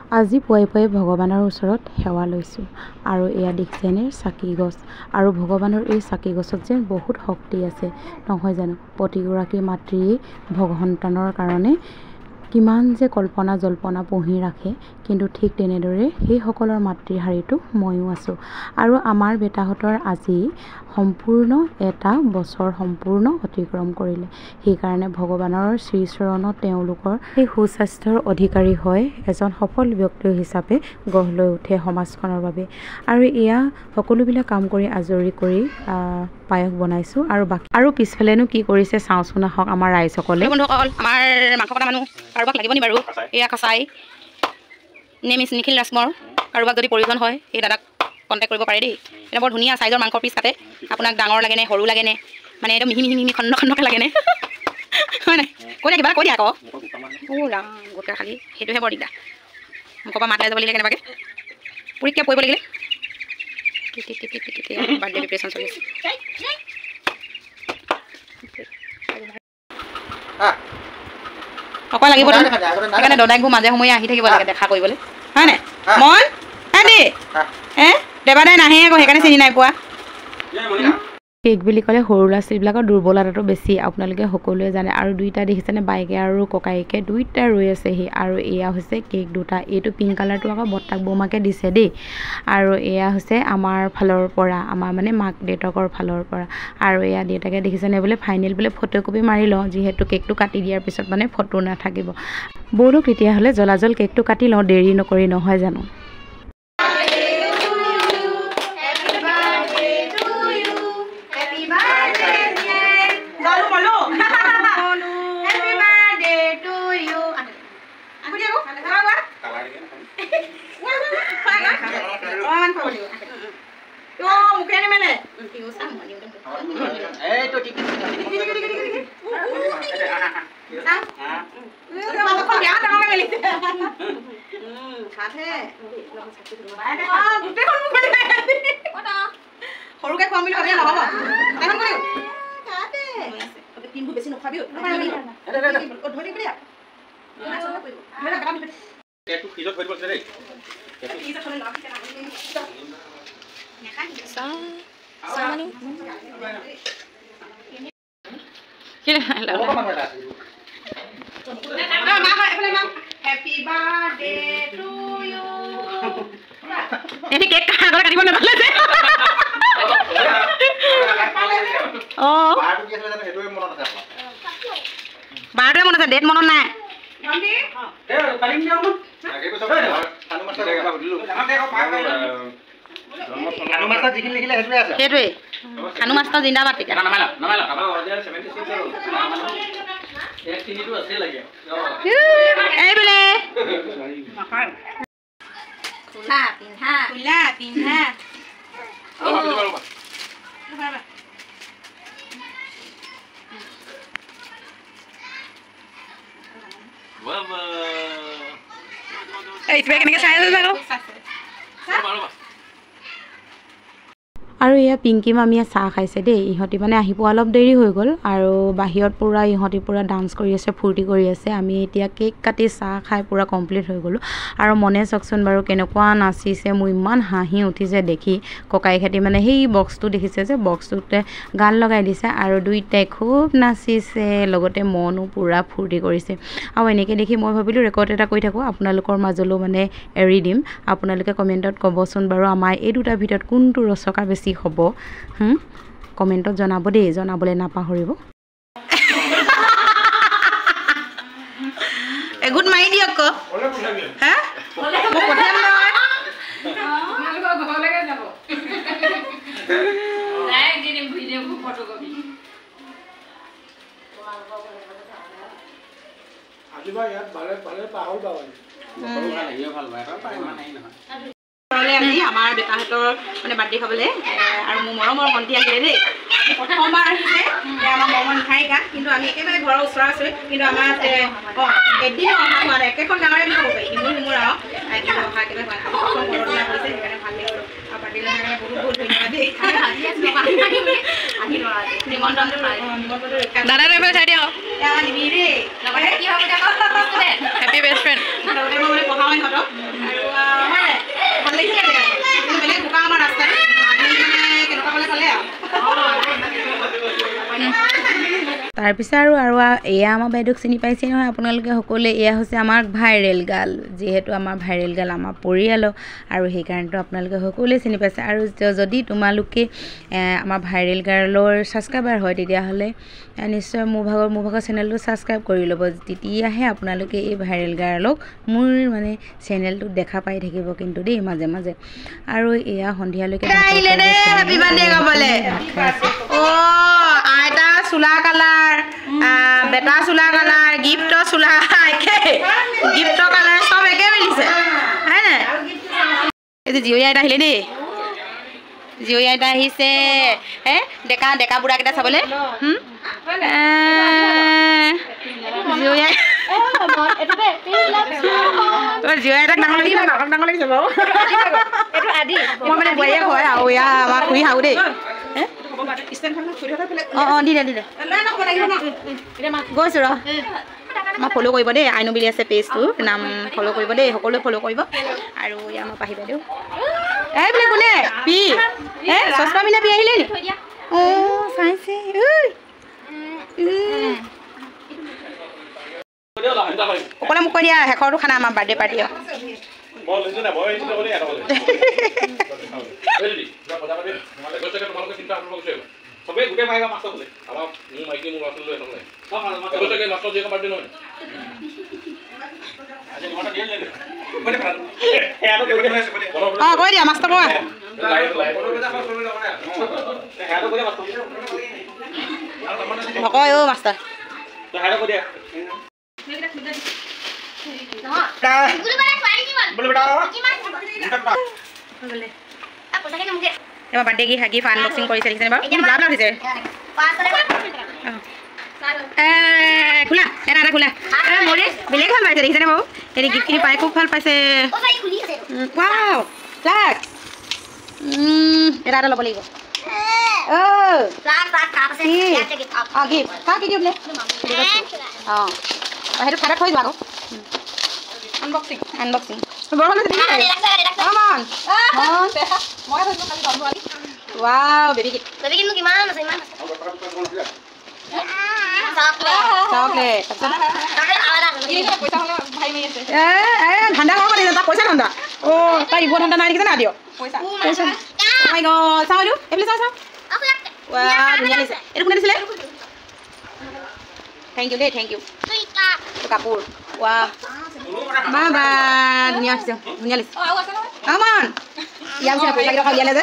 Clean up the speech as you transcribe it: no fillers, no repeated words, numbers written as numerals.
আজি পুৱাই পুৱাই ভগৱানৰ ওচৰত সেৱা লৈছোঁ আৰু এয়া দেখিছেনে চাকি গছ আৰু ভগৱানৰ এই চাকি গছত যেন বহুত শক্তি আছে নহয় জানো প্ৰতিগৰাকী মাতৃয়ে ভগৱন্তানৰ কাৰণে কিমান যে কল্পনা জল্পনা পুহি ৰাখে কিন্তু ঠিক তেনেদৰে সেইসকলৰ মাতৃৰ শাৰীটো ময়ো আছোঁ আৰু আমাৰ বেটাহঁতৰ আজি সম্পূৰ্ণ এটা বছৰ সম্পূৰ্ণ অতিক্ৰম কৰিলে সেইকাৰণে ভগৱানৰ শ্ৰীচৰণত তেওঁলোকৰ সেই সুস্বাস্থ্যৰ অধিকাৰী হয় এজন সফল ব্যক্তি হিচাপে গঢ় লৈ উঠে সমাজখনৰ বাবে আৰু এয়া সকলোবিলাক কাম কৰি আজৰি কৰি পায়স বনাইছোঁ আৰু পিছফালেনো কি কৰিছে চাওঁচোন আহক আমাৰ ৰাইজসকলে বন্ধুসকল আমাৰ মাংস কটা মানুহ কাৰোবাক লাগিব নি বাৰু এয়া কাছাই নে মিছ নিখিল ৰাজমৰ কাৰোবাক যদি প্ৰয়োজন হয় এই দাদাক কণ্টেক্ট কৰিব পাৰে দেই এটা বৰ ধুনীয়া চাইজৰ মাংস পিচ কাটে আপোনাক ডাঙৰ লাগেনে সৰু লাগেনে মানে এইটো মিহি মিহি মিহি খণ্ড খণ্ডকৈ লাগেনে হয় নাই কৈ দিয়া কিবা কৈ দিয়া আকৌ ৰাম গোটকা খালি সেইটোহে বৰ দিগদাৰ মুখৰ পৰা মাত লৈ যাব লাগিলে কেনেবাকৈ পৰীক্ষা পৰিব লাগিলে বাৰ্থডে প্ৰিপাৰেশ্যন চলি আছে অকল লাগিব সেইকাৰণে দদাইকবোৰ মাজে সময়ে আহি থাকিব লাগে দেখা কৰিবলৈ হয় নাই মন দেই দেৱাদাই নাহে আকৌ সেইকাৰণে চিনি নাই পোৱা কেক বুলি ক'লে সৰু ল'ৰা ছোৱালীবিলাকৰ দুৰ্বলতাটো বেছি আপোনালোকে সকলোৱে জানে আৰু দুইটা দেখিছেনে বাইকে আৰু ককায়েকে দুইটা ৰৈ আছেহি আৰু এয়া হৈছে কেক দুটা এইটো পিংক কালাৰটো আকৌ বৰ্তাক বৌমাকে দিছে দেই আৰু এয়া হৈছে আমাৰ ফালৰ পৰা আমাৰ মানে মাক দেউতাকৰ ফালৰ পৰা আৰু এয়া দেউতাকে দেখিছেনে বোলে ফাইনেল বোলে ফটোকপি মাৰি লওঁ যিহেতু কেকটো কাটি দিয়াৰ পিছত মানে ফটো নাথাকিব বৌলোক তেতিয়াহ'লে জলাজল কেকটো কাটি লওঁ দেৰি নকৰি নহয় জানো সৰুকে খুৱাম বুলি ভাবিলে নহ'ব তিনবোৰ বেছি নোখাবি কেক কাটিব নাপালে যে বাৰটোৱে মনত আছে ডেট মনত নাই সেইটোৱে খানু মাষ্টাৰ জিন্দাবাদ তেতিয়া এই বোলে পিন্ধা পিন্ধা এইটোৱে কেনেকৈ চাই আছে জানো আৰু এয়া পিংকি মামীয়ে চাহ খাইছে দেই ইহঁতি মানে আহি পোৱা অলপ দেৰি হৈ গ'ল আৰু বাহিৰত পূৰা ইহঁতি পূৰা ডান্স কৰি আছে ফূৰ্তি কৰি আছে আমি এতিয়া কেক কাটি চাহ খাই পূৰা কমপ্লিট হৈ গ'লোঁ আৰু মনে চাওকচোন বাৰু কেনেকুৱা নাচিছে মোৰ ইমান হাঁহি উঠিছে দেখি ককাইহঁতি মানে সেই বক্সটো দেখিছে যে বক্সটোতে গান লগাই দিছে আৰু দুইটাই খুব নাচিছে লগতে মনো পূৰা ফূৰ্তি কৰিছে আৰু এনেকৈ দেখি মই ভাবিলোঁ ৰেকৰ্ড এটা কৰি থাকোঁ আপোনালোকৰ মাজলৈও মানে এৰি দিম আপোনালোকে কমেণ্টত ক'বচোন বাৰু আমাৰ এই দুটাৰ ভিতৰত কোনটো ৰচকা বেছি হ'ব কমেণ্টত জনাব দেই জনাবলৈ নাপাহৰিব এগুড মাৰি দিয়ক আকৌ হা মই পঠিয়াম নহয় আজি আমাৰ বেটাহঁতৰ মানে বাৰ্থডে খাবলৈ আৰু মোৰ মৰমৰ ভণ্টি আহিলে দেই প্ৰথমবাৰ আহিছে আমাৰ মৰমৰ নিহাৰিকা কিন্তু আমি একেবাৰে ঘৰৰ ওচৰা ওচৰি কিন্তু আমাৰ এদিন অহা হোৱা নাই একেখন গাঁৱৰে বুলি ক'ব পাৰি কিন্তু মোৰ আৰু কিন্তু অহা একেবাৰে হোৱা নাই প্ৰথম ঘৰলৈ আহিছে সেইকাৰণে ভাল লাগিছে আৰু বাৰ্থডে কাৰণে বহুত বহুত ধন্যবাদ দেই নিমন্ত্ৰণটো দাদাটো এফালে চাই দিয়া নিবি দেই হেপী বেষ্ট ফ্ৰেণ্ড মই মানে পঢ়া বাইদেউহঁতক ভাল লাগিছিলে কিন্তু বেলেগ বোকা আমাৰ ৰাস্তাত কেনেকুৱা পালে পালে আৰু তাৰপিছত আৰু এয়া আমাৰ বাইদেউক চিনি পাইছে নহয় আপোনালোকে সকলোৱে এয়া হৈছে আমাৰ ভাইৰেল গাৰ্ল যিহেতু আমাৰ ভাইৰেল গাৰ্ল আমাৰ পৰিয়ালৰ আৰু সেইকাৰণেতো আপোনালোকে সকলোৱে চিনি পাইছে আৰু যদি তোমালোকে আমাৰ ভাইৰেল গাৰ্লৰ ছাবস্ক্ৰাইবাৰ হয় তেতিয়াহ'লে নিশ্চয় মোৰ ভাগৰ চেনেলটো ছাবস্ক্ৰাইব কৰি ল'ব তেতিয়াহে আপোনালোকে এই ভাইৰেল গাৰ্লক মোৰ মানে চেনেলটোত দেখা পাই থাকিব কিন্তু দেই মাজে মাজে আৰু এয়া সন্ধিয়ালৈকে আইতা চোলা কালাৰ বেটা চোলা কালাৰ গিফ্টৰ চোলা গিফ্টৰ কালাৰ চব একে মিলিছে হয় নাই এই যে জীয়ৰী আইতা আহিলে দেই জীয়ৰী আইতা আহিছে ডেকা ডেকা বুঢ়াকেইটা চাবলৈ জীয়ৰী আইতাক ডাঙৰ লাগিছে ডাঙৰ লাগিছে বাৰু মই মানে বোৱাৰীয়ে হয় আৰু এয়া আমাৰ খুৰী শাহু দেই দিলে গৈছোঁ ৰ মই ফ'ল' কৰিব দেই আইনু বুলি আছে পেজটো নাম ফ'ল' কৰিব দেই সকলোৱে ফ'ল' কৰিব আৰু এয়া মই পাহি বাইদেউ বোলে কোনে পি চচমা পিন্ধা পি আহিলে নি অঁ চাইছে সকলোৱে মোক কৈ দিয়া শেষৰটো খানা আমাৰ বাৰ্থডে পাৰ্টি সবে গোটেই মাইবা মাছটো হ'লে আমাৰ মোৰ মাইকী মোৰ ল'ৰা ছোৱালী মাছটো দিয়ে বাৰ্থডে নহয় কৈ দিয়া মাছটো কোৱা নকয় অ' মাষ্টাৰ এবাৰ বাৰ্থডে গিফ্ট আনবক্সিং কৰিছে দেখিছেনে বাৰু লাভ লাগিছে খোলা এটা এটা খোলা মোৰে বেলেগ ভাল পাইছে দেখিছেনে বাৰু এই গিফ্টখিনি পাই খুব ভাল পাইছে ৱাও লাগ এটা এটা ল'ব লাগিব সেইটো খাই থৈ যোৱা আকৌ আনবক্সিং ৱাও বেবী কিন্তু কিমান আছে ইমান চকলেট ঠাণ্ডা খাব পাৰি তাক পইচা ঠাণ্ডা অঁ তাই ইবোৰ ঠাণ্ডা নাই দেখিছে না দিয়ক পইচা চাওঁ দিওঁ এইফালে চাওঁ ধুনীয়া লাগিছে এইটো কোনে দিছিলে থেংক ইউ দেই থেংক ইউ কাপোৰ ৱা বা ধুনীয়া হৈছে ধুনীয়া লাগিছে ইয়াৰ পিছত পইচাকেইটা উলিয়ালে যে